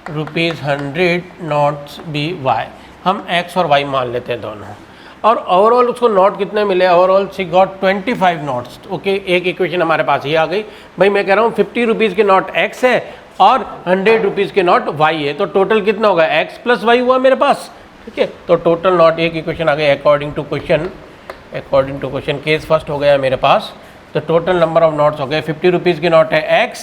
rupees 100 notes be y। हम x और y मान लेते हैं दोनों, और ओवरऑल उसको नोट कितने मिले, ओवरऑल सी गॉट 25 नोट्स, ओके। एक इक्वेशन हमारे पास ये आ गई भाई, मैं कह रहा हूँ 50 रुपीज़ के नोट x है और 100 रुपीज़ के नोट y है, तो टोटल कितना होगा, x प्लस y हुआ मेरे पास, ठीक है। तो टोटल नोट, एक इक्वेशन आ गई according to question, case first हो गया मेरे पास। तो टोटल नंबर ऑफ नोट्स हो गए, 50 रुपीज़ के नोट है x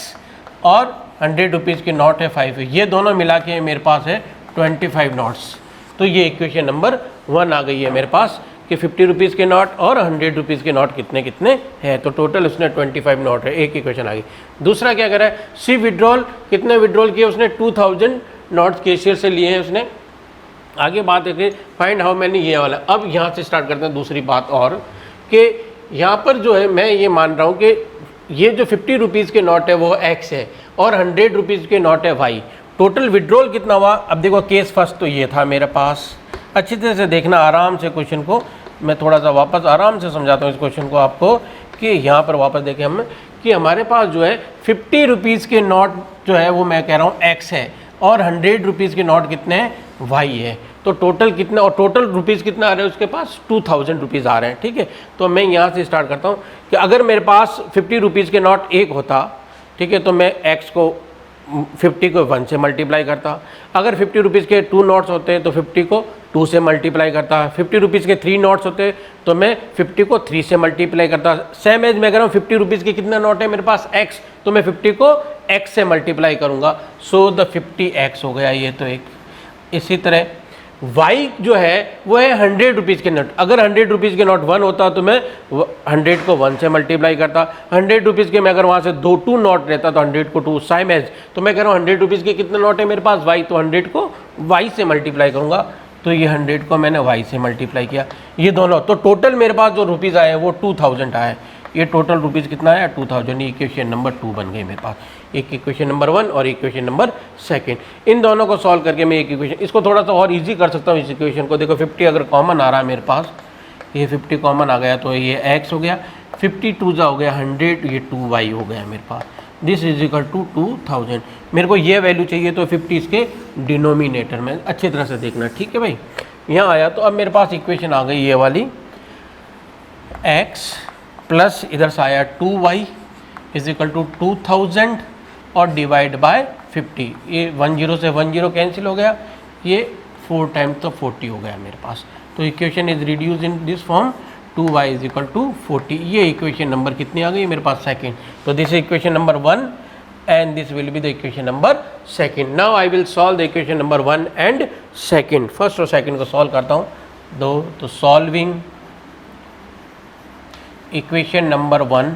और 100 रुपीज़ के नोट है 5, ये दोनों मिला के मेरे पास है 25 नोट्स। तो ये इक्वेशन नंबर 1 आ गई है मेरे पास कि 50 रुपीज़ के नोट और 100 रुपीज़ के नोट कितने कितने हैं, तो टोटल उसने 25 नोट है, एक इक्वेशन आ गई। दूसरा क्या कर रहा है, सी विड्रॉल, कितने विड्रॉल किए उसने, 2000 नोट्स कैशियर से लिए हैं उसने। आगे बात है कि फाइंड हाउ मैनी, ये वाला। अब यहाँ से स्टार्ट करते हैं दूसरी बात, और कि यहाँ पर जो है मैं ये मान रहा हूँ कि ये जो 50 रुपीज़ के नोट है वो x है और 100 रुपीज़ के नोट है y। टोटल विड्रॉल कितना हुआ, अब देखो केस फर्स्ट तो ये था मेरे पास, अच्छी तरह से देखना आराम से क्वेश्चन को, मैं थोड़ा सा वापस आराम से समझाता हूँ इस क्वेश्चन को आपको कि यहाँ पर वापस देखें हम कि हमारे पास जो है 50 रुपीज़ के नोट जो है वो मैं कह रहा हूँ एक्स है और 100 रुपीज़ के नोट कितने हैं वाई है। तो टोटल कितना और टोटल रुपीज़ कितना आ रहा है उसके पास 2000 रुपीज़ आ रहे हैं। ठीक है, तो मैं यहाँ से स्टार्ट करता हूँ कि अगर मेरे पास 50 रुपीज़ के नोट एक होता, ठीक है, तो मैं एक्स को 50 को 1 से मल्टीप्लाई करता। अगर 50 रुपीज़ के 2 नोट्स होते हैं तो 50 को 2 से मल्टीप्लाई करता। 50 रुपीज़ के 3 नोट्स होते तो मैं 50 को 3 से मल्टीप्लाई करता। सेम एज मैं कह रहा हूँ 50 रुपीज़ के कितना नोट है मेरे पास x, तो मैं 50 को x से मल्टीप्लाई करूँगा। सो द 50x हो गया ये तो एक। इसी तरह y जो है वो है 100 रुपीज़ के नोट। अगर 100 रुपीज़ के नोट 1 होता तो मैं 100 को 1 से मल्टीप्लाई करता। 100 रुपीज़ के मैं अगर वहाँ से 2 नोट रहता तो 100 को 2 सेम एज, तो मैं कह रहा हूँ 100 रुपीज़ के कितने नोट है मेरे पास y, तो 100 को y से मल्टीप्लाई करूँगा। तो ये 100 को मैंने y से मल्टीप्लाई किया, ये दोनों। तो टोटल मेरे पास जो रुपीज़ आए वो 2000 आए। ये टोटल रुपीज़ कितना आया 2000। ये इक्वेशन नंबर 2 बन गई मेरे पास। एक इक्वेशन नंबर 1 और इक्वेशन नंबर 2। इन दोनों को सॉल्व करके मैं एक इक्वेशन, इसको थोड़ा सा और इजी कर सकता हूँ इस इक्वेशन को। देखो 50 अगर कॉमन आ रहा है मेरे पास, ये 50 कॉमन आ गया तो ये x हो गया, 52 जा हो गया 100, ये 2y हो गया मेरे पास। This is equal to 2000। मेरे को ये वैल्यू चाहिए तो 50 इसके डिनोमिनेटर में, अच्छी तरह से देखना, ठीक है भाई। यहाँ आया तो अब मेरे पास इक्वेशन आ गई ये वाली, x प्लस इधर से आया 2y इज इक्वल टू 2000 और डिवाइड बाय 50। ये 10 से 10 कैंसिल हो गया, ये 4 टाइम्स तो 40 हो गया मेरे पास। तो equation is reduce in this form, 2y is equal to 40। ये इक्वेशन नंबर कितनी आ गई मेरे पास 2nd। तो this is equation number 1 and this will be the equation number 2nd. Now I will solve the equation number 1 and 2nd. First और second को solve करता हूँ दो। तो solving equation number 1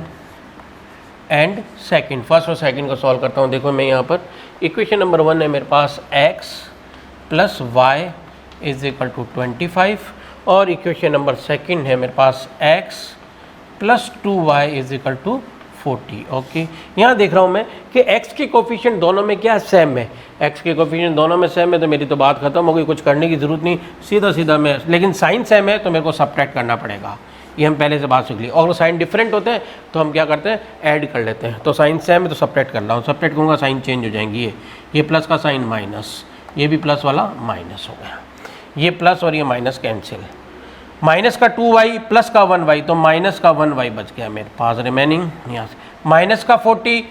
and 2nd, first और second को solve करता हूँ। देखो मैं यहाँ पर इक्वेशन नंबर 1 है मेरे पास x plus y is equal to 25 और इक्वेशन नंबर 2 है मेरे पास x plus 2y is equal to 40। Okay, यहाँ देख रहा हूँ मैं कि x के कोफिशिएंट दोनों में क्या सेम है, x के कोफिशिएंट दोनों में सेम है, तो मेरी तो बात खत्म हो गई, कुछ करने की ज़रूरत नहीं, सीधा सीधा मैं, लेकिन साइन सेम है तो मेरे को सब्ट्रैक्ट करना पड़ेगा, ये हम पहले से बात सीख ली। और साइन डिफरेंट होते हैं तो हम क्या करते हैं, ऐड कर लेते हैं। तो साइन सेम है तो सब्ट्रैक्ट कर रहा हूँ, सब्ट्रैक्ट करूँगा साइन चेंज हो जाएंगी। ये प्लस का साइन माइनस, ये भी प्लस वाला माइनस हो गया, ये प्लस और ये माइनस कैंसिल, माइनस का 2y प्लस का 1y, तो माइनस का 1y बच गया मेरे पास रिमेनिंग। यहाँ से माइनस का 40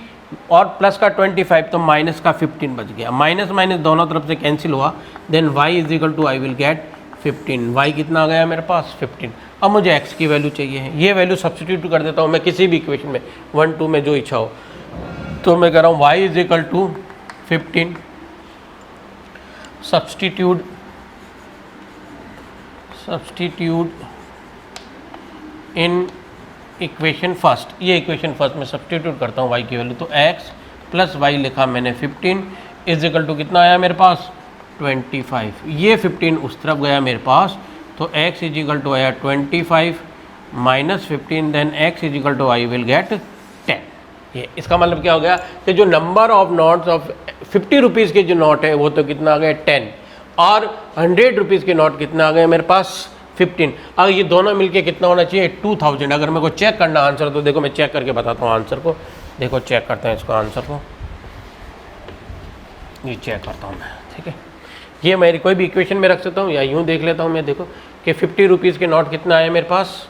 और प्लस का 25, तो माइनस का 15 बच गया। माइनस माइनस दोनों तरफ से कैंसिल हुआ, then y is equal to I will get 15। y कितना आ गया मेरे पास 15। अब मुझे x की वैल्यू चाहिए, ये वैल्यू सब्सटीट्यूट कर देता हूँ मैं किसी भी इक्वेशन में, 1 2 में जो इच्छा हो। तो मैं कह रहा हूँ y is equal to 15, substitute in equation first, ये इक्वेशन फर्स्ट में सब्सटीट्यूट करता हूँ y की वैल्यू। तो x प्लस वाई लिखा मैंने 15 इज इक्वल टू कितना आया मेरे पास 25, ये 15 उस तरफ गया मेरे पास, तो x इज इक्वल टू आया 25 minus 15, then x is equal to I will get 10। ये इसका मतलब क्या हो गया कि जो number of notes of 50 rupees के जो नोट है वो तो कितना आ गया 10, और 100 रुपीज़ के नोट कितना आ गए मेरे पास 15। अब ये दोनों मिलके कितना होना चाहिए 2000। अगर मेरे को चेक करना आंसर, तो देखो मैं चेक करके बताता हूँ आंसर को। देखो चेक करते हैं इसको आंसर को, ये चेक करता हूँ मैं, ठीक है। ये मेरी कोई भी इक्वेशन में रख सकता हूँ या यूँ देख लेता हूँ मैं। देखो कि 50 रुपीज़ के नोट कितना आया मेरे पास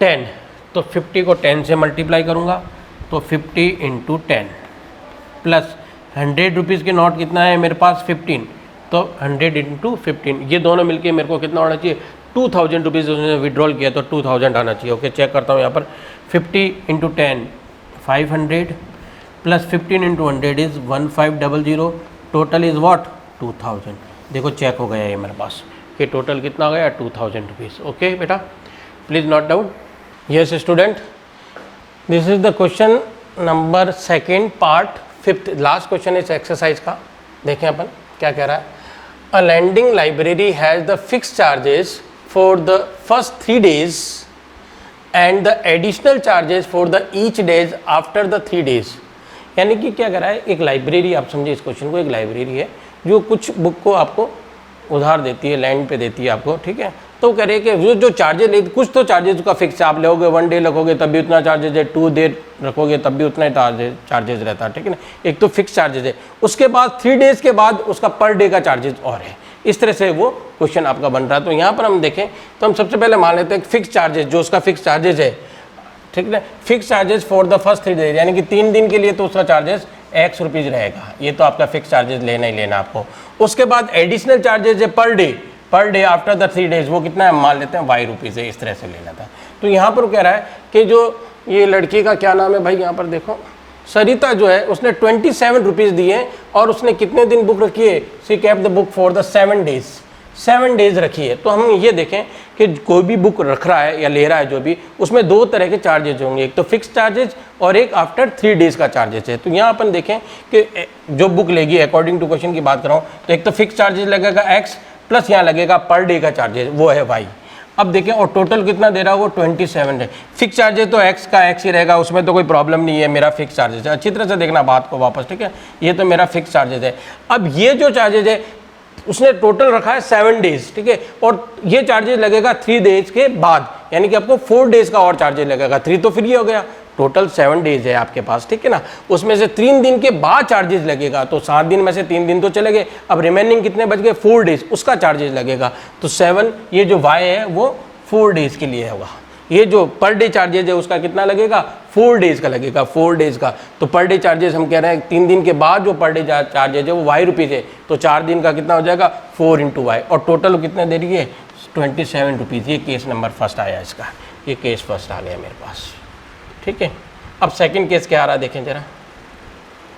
10, तो 50 को 10 से मल्टीप्लाई करूँगा, तो 50 इंटू 10 प्लस 100 रुपीज़ के नोट कितना है मेरे पास 15, तो 100 इंटू 15, ये दोनों मिलके मेरे को कितना होना चाहिए 2000 रुपीज़ उसने विड्रॉल किया, तो 2000 आना चाहिए। ओके, चेक करता हूँ यहाँ पर 50 into 10 500 plus 15 into 100 is 1500, total is what 2000। देखो चेक हो गया ये मेरे पास कि टोटल कितना आ गया 2000 रुपीज़। ओके बेटा, please note down. Yes student, this is the question number 2nd part 5th, last question इस एक्सरसाइज का। देखें अपन क्या कह रहा है। A lending library has the fixed charges for the first 3 days and the additional charges for the each days after the 3 days। यानी कि क्या कह रहा है, एक लाइब्रेरी, आप समझिए इस क्वेश्चन को, एक लाइब्रेरी है जो कुछ बुक को आपको उधार देती है, लैंड पे देती है आपको, ठीक है, तो कह रहे कि जो चार्जेज ले, कुछ तो चार्जेज का फिक्स आप लोगे, 1 डे रखोगे तब भी उतना चार्जेज है, 2 डे रखोगे तब भी उतना ही चार्जेज रहता है, ठीक है ना। एक तो फिक्स चार्जेज है, उसके बाद 3 डेज के बाद उसका पर डे का चार्जेज और है। इस तरह से वो क्वेश्चन आपका बन रहा है। तो यहाँ पर हम देखें तो हम सबसे पहले मान लेते हैं फिक्स चार्जेज, जो उसका फिक्स चार्जेज है, ठीक है, fix charges for the first 3 days, यानी कि 3 दिन के लिए तो उसका चार्जेस X रुपीज़ रहेगा। ये तो आपका फिक्स चार्जेस लेना ही लेना आपको। उसके बाद एडिशनल चार्जेज है per day after the 3 days, वो कितना है मान लेते हैं Y रुपीज़ है, इस तरह से लेना था। तो यहाँ पर कह रहा है कि जो ये लड़की का क्या नाम है भाई, यहाँ पर देखो सरिता जो है उसने 27 रुपीज़ दिए और उसने कितने दिन बुक रखी है, she kept the book for the 7 days रखी है। तो हम ये देखें कि कोई भी बुक रख रहा है या ले रहा है जो भी, उसमें 2 तरह के चार्जेज होंगे, एक तो फिक्स चार्जेज और एक आफ्टर 3 डेज का चार्जेज है। तो यहाँ अपन देखें कि जो बुक लेगी, अकॉर्डिंग टू क्वेश्चन की बात कर रहा हूँ, तो एक तो फिक्स चार्जेज लगेगा X प्लस यहाँ लगेगा पर डे का चार्जेज, वो है Y। अब देखें और टोटल कितना दे रहा है वो 27 है। फिक्स चार्जेज तो X का X ही रहेगा, उसमें तो कोई प्रॉब्लम नहीं है, मेरा फिक्स चार्जेज है। अच्छी तरह से देखना बात को वापस, ठीक है, ये तो मेरा फिक्स चार्जेज है। अब ये जो चार्जेज है उसने टोटल रखा है 7 डेज, ठीक है, और ये चार्जेज लगेगा 3 डेज के बाद, यानी कि आपको 4 डेज का और चार्जेज लगेगा। 3 तो फ्री हो गया, टोटल 7 डेज है आपके पास, ठीक है ना। उसमें से 3 दिन के बाद चार्जेस लगेगा, तो 7 दिन में से 3 दिन तो चले गए, अब रिमेनिंग कितने बच गए, 4 डेज, उसका चार्जेस लगेगा। तो 7, ये जो Y है वो 4 डेज के लिए होगा। ये जो पर डे चार्जेज है उसका कितना लगेगा, 4 डेज का लगेगा, 4 डेज का। तो पर डे चार्जेस हम कह रहे हैं 3 दिन के बाद जो पर डे चार्जेज है वो Y रुपीज़ है, तो 4 दिन का कितना हो जाएगा 4 × Y, और टोटल कितने दे रही है 27 रुपीज़। ये केस नंबर फर्स्ट आया इसका, ये केस फर्स्ट आ गया मेरे पास, ठीक है। अब सेकंड केस क्या आ रहा है देखें जरा,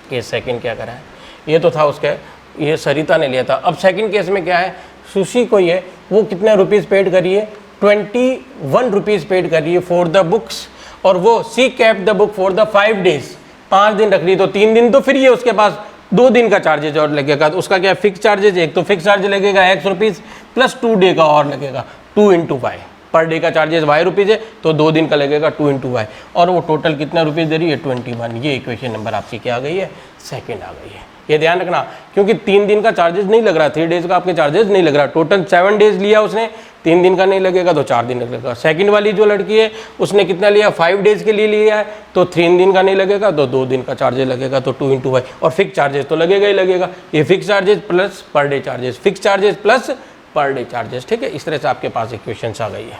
केस सेकंड क्या करा है, ये तो था उसके, ये सरिता ने लिया था। अब सेकंड केस में क्या है, सुशी को ये वो कितने रुपीज़ पेड करिए, 21 रुपीज़ पेड करिए फॉर द बुक्स, और वो she kept the book for the 5 days, 5 दिन रख ली, तो 3 दिन तो फ्री है, उसके पास 2 दिन का चार्जेज और लगेगा। तो उसका क्या फिक्स चार्जेज, एक तो फिक्स चार्ज लगेगा X रुपीज़ प्लस 2 डे का और लगेगा 2 × Y, पर डे का चार्जेस Y रुपीज़ है, तो 2 दिन का लगेगा 2 × Y, और वो टोटल कितना रुपीज़ दे रही है 21। ये इक्वेशन नंबर आपकी क्या आ गई है, सेकंड आ गई है। ये ध्यान रखना, क्योंकि 3 दिन का चार्जेस नहीं लग रहा, 3 डेज का आपके चार्जेस नहीं लग रहा, टोटल 7 डेज लिया उसने, 3 दिन का नहीं लगेगा तो 4 दिन लगेगा। सेकंड वाली जो लड़की है उसने कितना लिया, 5 डेज के लिए लिया है, तो 3 दिन का नहीं लगेगा तो 2 दिन का चार्जेस लगेगा, तो 2 × Y, और फिक्स चार्जेस तो लगेगा ही लगेगा। ये fix charges plus per day charges, fix charges plus per day charges, ठीक है। इस तरह से आपके पास इक्वेशंस आ गई है।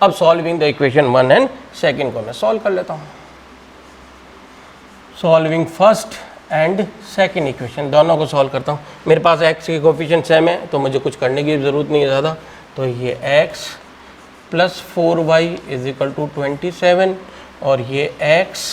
अब solving the equation 1 and second को मैं सॉल्व कर लेता हूँ। Solving first and second equation, दोनों को सॉल्व करता हूँ। मेरे पास x के कोफिशिएंट सेम है तो मुझे कुछ करने की ज़रूरत नहीं है ज़्यादा। तो ये x plus 4y is equal to 27 और ये x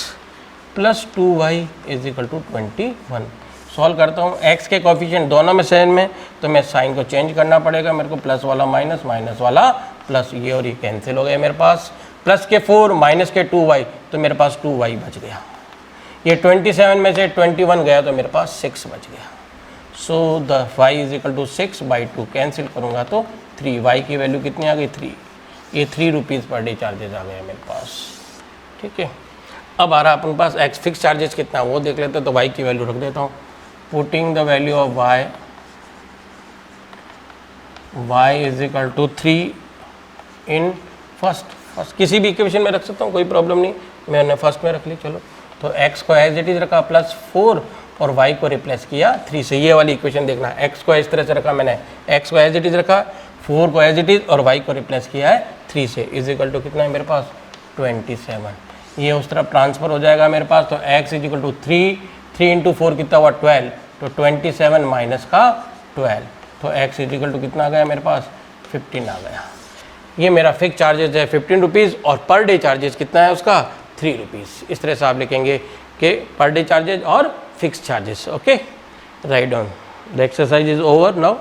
plus 2y is equal to 21। Solve करता हूँ, x के कोफिशिएंट दोनों में सेम में, तो मैं साइन को चेंज करना पड़ेगा मेरे को, प्लस वाला माइनस, माइनस वाला प्लस, ये और ये कैंसिल हो गया मेरे पास। प्लस के 4 माइनस के 2y, तो मेरे पास 2y बच गया। ये 27 में से 21 गया तो मेरे पास 6 बच गया। So the y is equal to 6/2, cancel करूँगा तो 3, y की वैल्यू कितनी आ गई 3। ये 3 रुपीज़ पर डे चार्जेस आ गए मेरे पास, ठीक है। अब आ रहा अपने पास x फिक्स चार्जेस कितना वो देख लेते हैं, तो y की वैल्यू रख देता हूँ। Putting the value of y is equal to 3 in first, किसी भी इक्वेशन में रख सकता हूँ, कोई प्रॉब्लम नहीं, मैंने फर्स्ट में रख ली। चलो, तो x को एज इट इज़ रखा प्लस 4 और y को रिप्लेस किया 3 से। ये वाली इक्वेशन देखना, x को इस तरह से रखा मैंने, x को एज इट इज़ रखा, 4 को एज इट इज़ और y को रिप्लेस किया है 3 से, इज इक्वल टू कितना है मेरे पास 27। ये उस तरफ ट्रांसफ़र हो जाएगा मेरे पास, तो x इज इक्वल टू 3 × 4 कितना हुआ 12, तो 27 माइनस का 12, तो x इज इक्वल टू कितना आ गया मेरे पास 15 आ गया। ये मेरा फिक्स चार्जेस है 15 रुपीज़ और पर डे चार्जेस कितना है उसका 3 रुपीज़। इस तरह से आप लिखेंगे कि पर डे चार्जेस और fix charges. Okay, write down, the exercise is over now.